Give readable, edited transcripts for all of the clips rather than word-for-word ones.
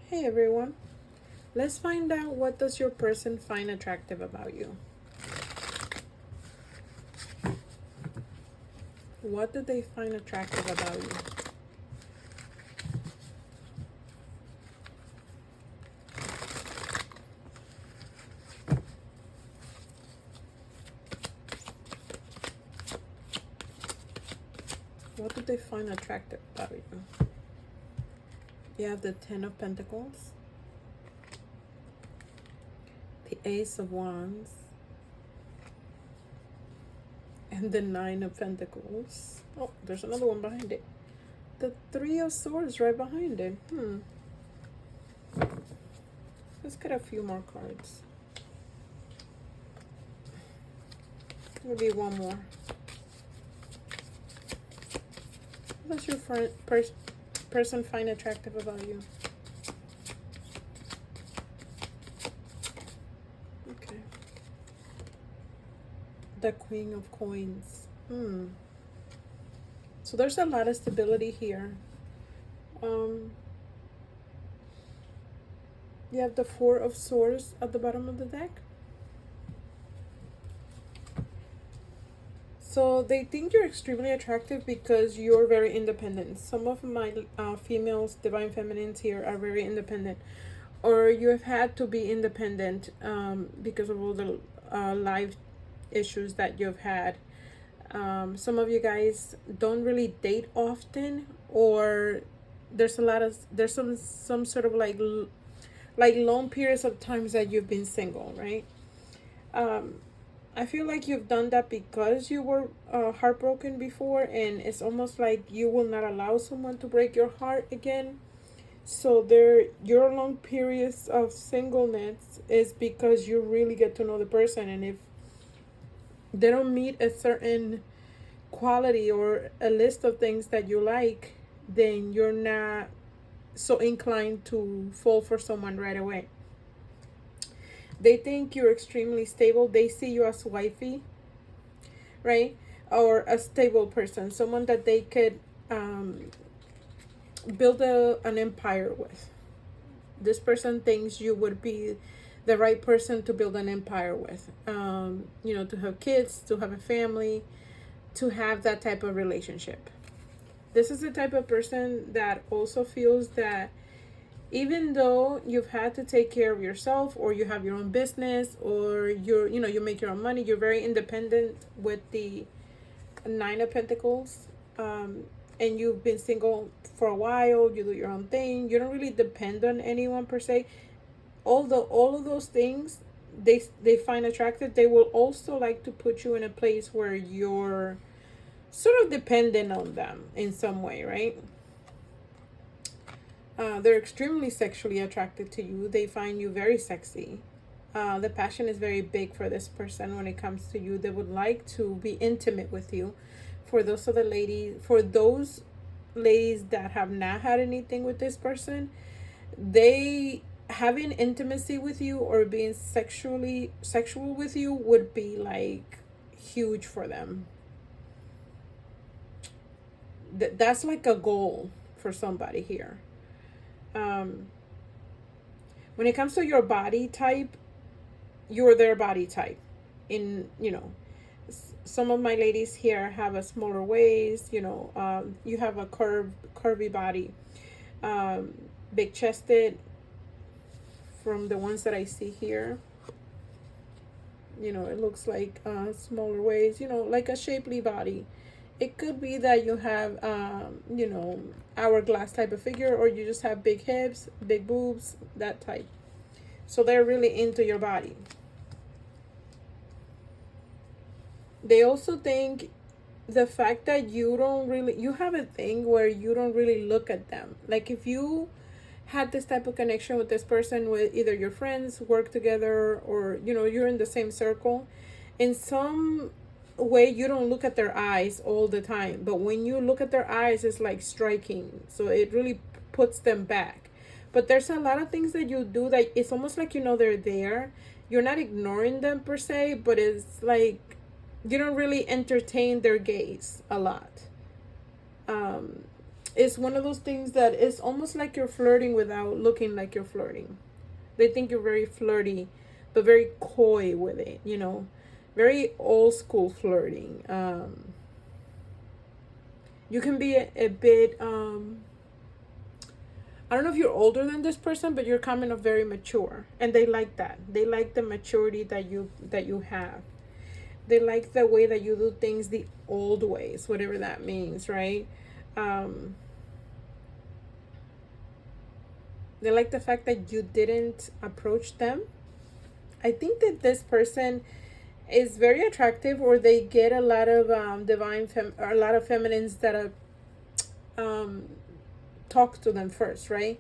Hey everyone, let's find out what does your person find attractive about you. What do they find attractive about you? What do they find attractive about you? You have the Ten of Pentacles, the Ace of Wands, and the Nine of Pentacles. Oh, there's another one behind it. The Three of Swords right behind it. Let's get a few more cards. Maybe one more. What does your person find attractive about you? Okay. The Queen of Coins. So there's a lot of stability here. You have the Four of Swords at the bottom of the deck. So they think you're extremely attractive because you're very independent. Some of my females, divine feminines here, are very independent. Or you have had to be independent because of all the life issues that you've had. Some of you guys don't really date often, or there's some sort of like long periods of times that you've been single, right? I feel like you've done that because you were heartbroken before, and it's almost like you will not allow someone to break your heart again. So your long periods of singleness is because you really get to know the person, and if they don't meet a certain quality or a list of things that you like, then you're not so inclined to fall for someone right away. They think you're extremely stable. They see you as wifey, right? Or a stable person, someone that they could build an empire with. This person thinks you would be the right person to build an empire with. To have kids, to have a family, to have that type of relationship. This is the type of person that also feels that even though you've had to take care of yourself, or you have your own business, or you make your own money, you're very independent with the Nine of Pentacles, and you've been single for a while, you do your own thing, you don't really depend on anyone per se. All of those things they find attractive. They will also like to put you in a place where you're sort of dependent on them in some way, right? They're extremely sexually attracted to you. They find you very sexy. The passion is very big for this person when it comes to you. They would like to be intimate with you. For those ladies that have not had anything with this person, they having intimacy with you or being sexual with you would be like huge for them. That's like a goal for somebody here. When it comes to your body type, you're their body type. Some of my ladies here have a smaller waist. You have a curvy body, big chested. From the ones that I see here, it looks like smaller waist. Like a shapely body. It could be that you have, hourglass type of figure, or you just have big hips, big boobs, that type. So they're really into your body. They also think the fact that you have a thing where you don't really look at them. Like if you had this type of connection with this person, with either your friends, work together, or, you're in the same circle, in some way you don't look at their eyes all the time, but when you look at their eyes, it's like striking, so it really puts them back. But there's a lot of things that you do that it's almost like they're there. You're not ignoring them per se, but it's like you don't really entertain their gaze a lot. It's one of those things that it's almost like you're flirting without looking like you're flirting. They think you're very flirty, but very coy with it, you know, very old school flirting. You can be a bit, I don't know if you're older than this person, but you're coming off very mature, and they like that. They like the maturity that you have. They like the way that you do things the old ways, whatever that means, right? Um, they like the fact that you didn't approach them. I think that this person is very attractive, or they get a lot of or a lot of feminines that are um, talk to them first, right?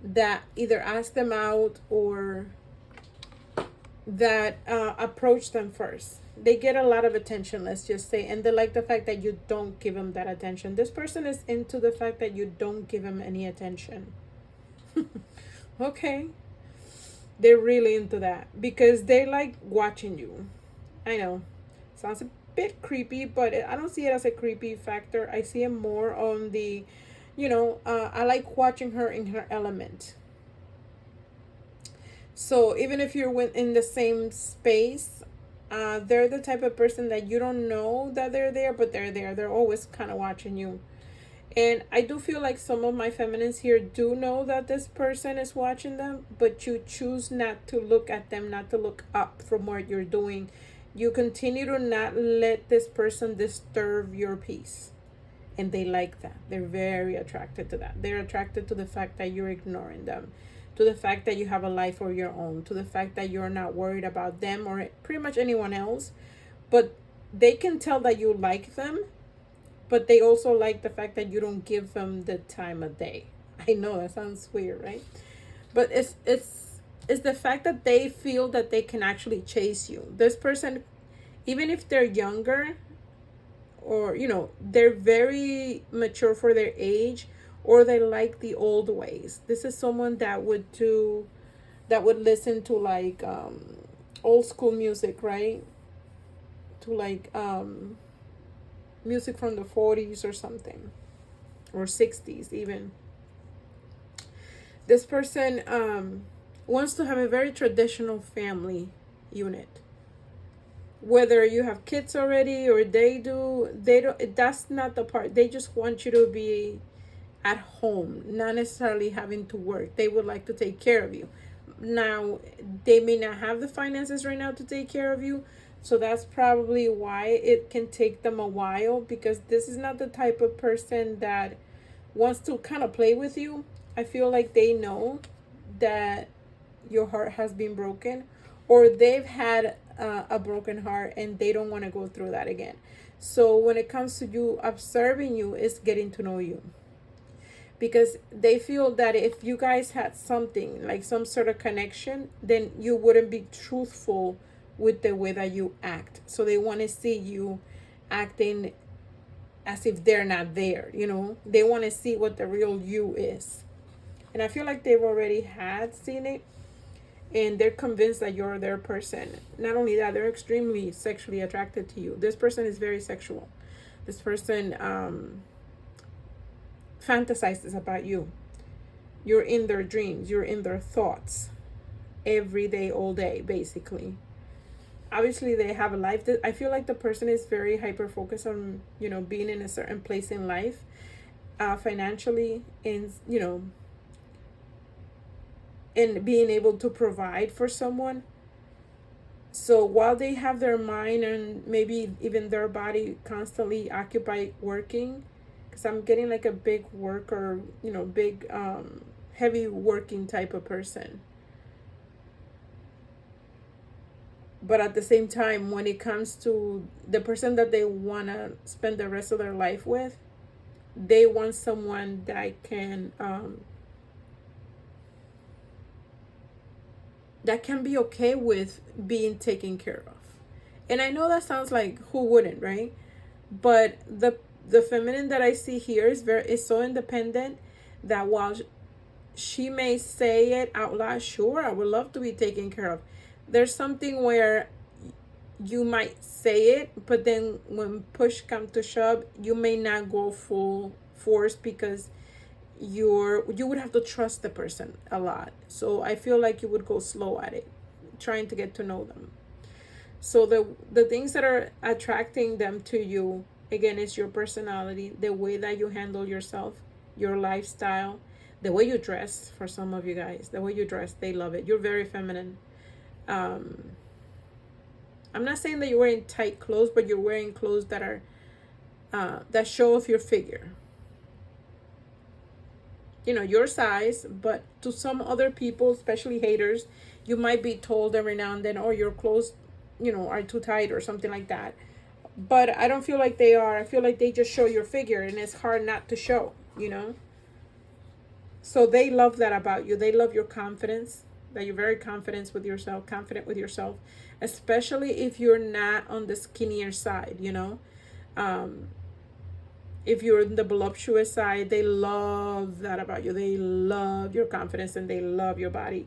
That either ask them out or that approach them first. They get a lot of attention, let's just say, and they like the fact that you don't give them that attention. This person is into the fact that you don't give them any attention. Okay. They're really into that because they like watching you. I know. Sounds a bit creepy, but I don't see it as a creepy factor. I see it more on the, I like watching her in her element. So even if you're in the same space, they're the type of person that you don't know that they're there, but they're there. They're always kind of watching you. And I do feel like some of my feminines here do know that this person is watching them, but you choose not to look at them, not to look up from what you're doing. You continue to not let this person disturb your peace. And they like that. They're very attracted to that. They're attracted to the fact that you're ignoring them, to the fact that you have a life of your own, to the fact that you're not worried about them or pretty much anyone else. But they can tell that you like them, but they also like the fact that you don't give them the time of day. I know that sounds weird, right? But it's the fact that they feel that they can actually chase you. This person, even if they're younger, or they're very mature for their age, or they like the old ways. This is someone that would listen to like old school music, right? To like music from the 40s or something, or 60s even. This person wants to have a very traditional family unit. Whether you have kids already or they don't, that's not the part. They just want you to be at home, not necessarily having to work. They would like to take care of you. Now, they may not have the finances right now to take care of you, so that's probably why it can take them a while, because this is not the type of person that wants to kind of play with you. I feel like they know that your heart has been broken, or they've had a broken heart and they don't want to go through that again. So when it comes to you observing you, it's getting to know you, because they feel that if you guys had something like some sort of connection, then you wouldn't be truthful with the way that you act. So they want to see you acting as if they're not there. They want to see what the real you is. And I feel like they've already had seen it, and they're convinced that you're their person. Not only that, they're extremely sexually attracted to you. This person is very sexual. This person fantasizes about you. You're in their dreams. You're in their thoughts every day, all day, basically. Obviously, they have a life. I feel like the person is very hyper focused on, being in a certain place in life, financially, and, and being able to provide for someone. So while they have their mind and maybe even their body constantly occupied working, because I'm getting like a big worker, big heavy working type of person. But at the same time, when it comes to the person that they want to spend the rest of their life with, they want someone that can be okay with being taken care of. And I know that sounds like, who wouldn't, right? But the feminine that I see here is so independent that while she may say it out loud, sure, I would love to be taken care of, there's something where you might say it, but then when push comes to shove, you may not go full force, because you would have to trust the person a lot. So I feel like you would go slow at it, trying to get to know them. So the things that are attracting them to you, again, is your personality, the way that you handle yourself, your lifestyle, the way you dress. For some of you guys, the way you dress, they love it. You're very feminine. um I'm not saying that you're wearing tight clothes, but you're wearing clothes that are that show off your figure, your size. But to some other people, especially haters, you might be told every now and then, oh, your clothes, are too tight or something like that. But I don't feel like they are. I feel like they just show your figure, and it's hard not to show. So they love that about you. They love your confidence, that you're very confident with yourself, especially if you're not on the skinnier side. Um, if you're in the voluptuous side, they love that about you. They love your confidence and they love your body.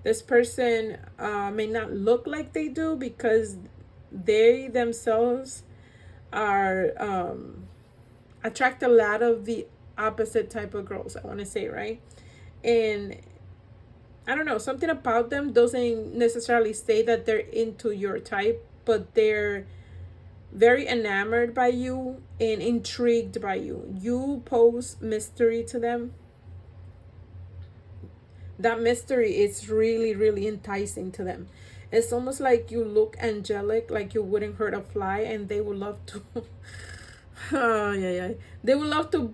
This person may not look like they do because they themselves are attract a lot of the opposite type of girls, I want to say, right? And I don't know, something about them doesn't necessarily say that they're into your type, but they're very enamored by you and intrigued by you. You pose mystery to them. That mystery is really, really enticing to them. It's almost like you look angelic, like you wouldn't hurt a fly, and they would love to. Oh, yeah, yeah. They would love to,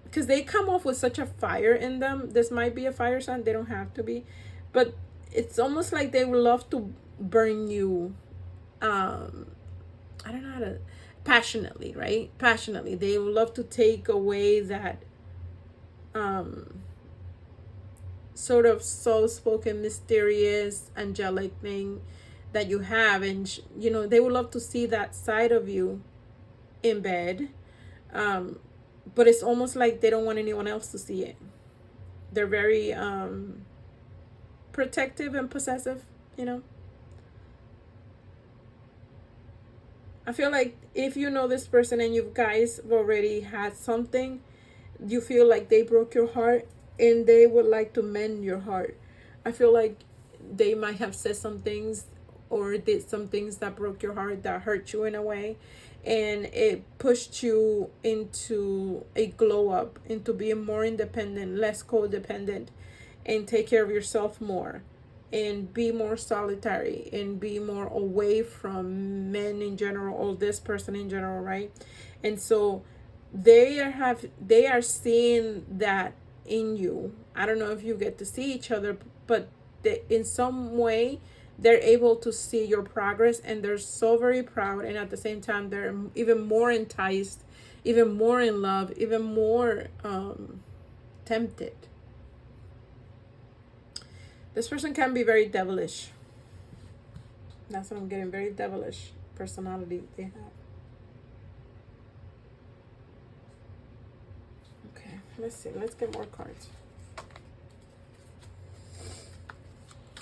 because they come off with such a fire in them. This might be a fire sign, they don't have to be. But it's almost like they would love to burn you. I don't know how to, passionately, right? Passionately. They would love to take away that sort of soul-spoken, mysterious, angelic thing that you have. And, they would love to see that side of you in bed. But it's almost like they don't want anyone else to see it. They're very protective and possessive. I feel like if you know this person and you guys have already had something, you feel like they broke your heart and they would like to mend your heart. I feel like they might have said some things or did some things that broke your heart, that hurt you in a way, and it pushed you into a glow up, into being more independent, less codependent, and take care of yourself more, and be more solitary, and be more away from men in general, or this person in general, right? And so they are seeing that in you. I don't know if you get to see each other, but in some way they're able to see your progress, and they're so very proud, and at the same time they're even more enticed, even more in love, even more tempted. This person can be very devilish. That's what I'm getting. Very devilish personality they have. Okay, let's see. Let's get more cards.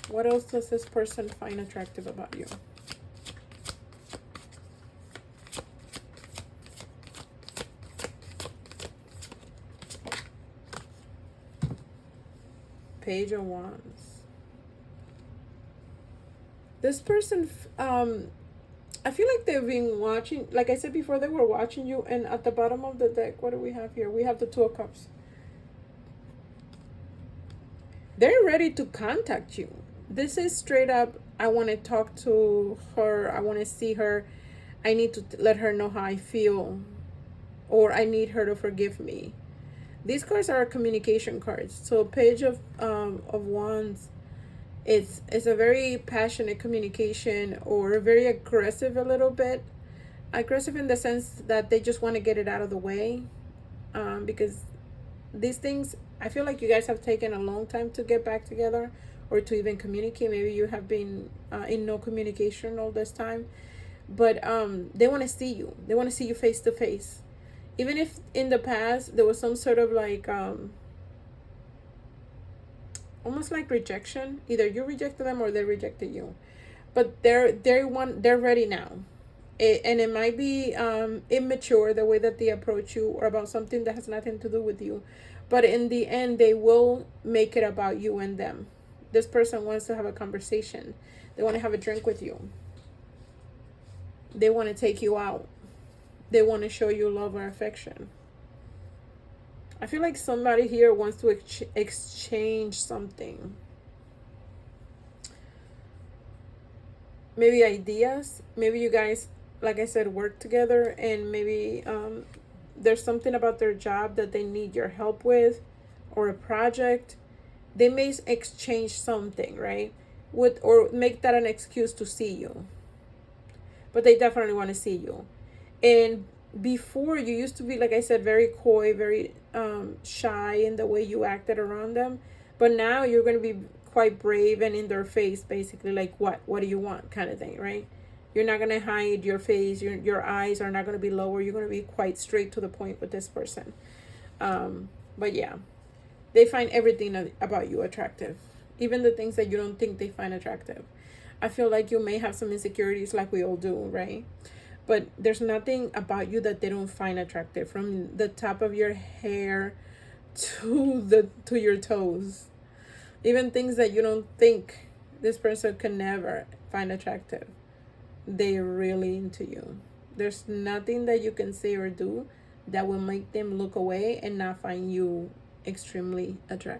What else does this person find attractive about you? Page of Wands. This person, I feel like they've been watching, like I said before, they were watching you, and at the bottom of the deck, what do we have here? We have the Two of Cups. They're ready to contact you. This is straight up, I want to talk to her, I want to see her, I need to let her know how I feel, or I need her to forgive me. These cards are communication cards. So Page of Wands, it's a very passionate communication, or very aggressive, a little bit aggressive in the sense that they just want to get it out of the way, because these things, I feel like you guys have taken a long time to get back together, or to even communicate. Maybe you have been in no communication all this time, but they want to see you. They want to see you face to face, even if in the past there was some sort of like almost like rejection. Either you rejected them or they rejected you, but they're ready now. And it might be immature the way that they approach you, or about something that has nothing to do with you, But in the end, they will make it about you and them. This person wants to have a conversation. They want to have a drink with you. They want to take you out. They want to show you love or affection. I feel like somebody here wants to exchange something. Maybe ideas. Maybe you guys, like I said, work together, and maybe there's something about their job that they need your help with, or a project. They may exchange something, right? Or make that an excuse to see you. But they definitely want to see you. And before, you used to be, like I said, very coy, very shy in the way you acted around them. But now you're going to be quite brave and in their face, basically, like, what do you want, kind of thing, right? You're not going to hide your face. Your eyes are not going to be lower. You're going to be quite straight to the point with this person. But yeah, they find everything about you attractive, even the things that you don't think they find attractive. I feel like you may have some insecurities, like we all do, right? But there's nothing about you that they don't find attractive, from the top of your hair to your toes. Even things that you don't think this person can never find attractive, they're really into you. There's nothing that you can say or do that will make them look away and not find you extremely attractive.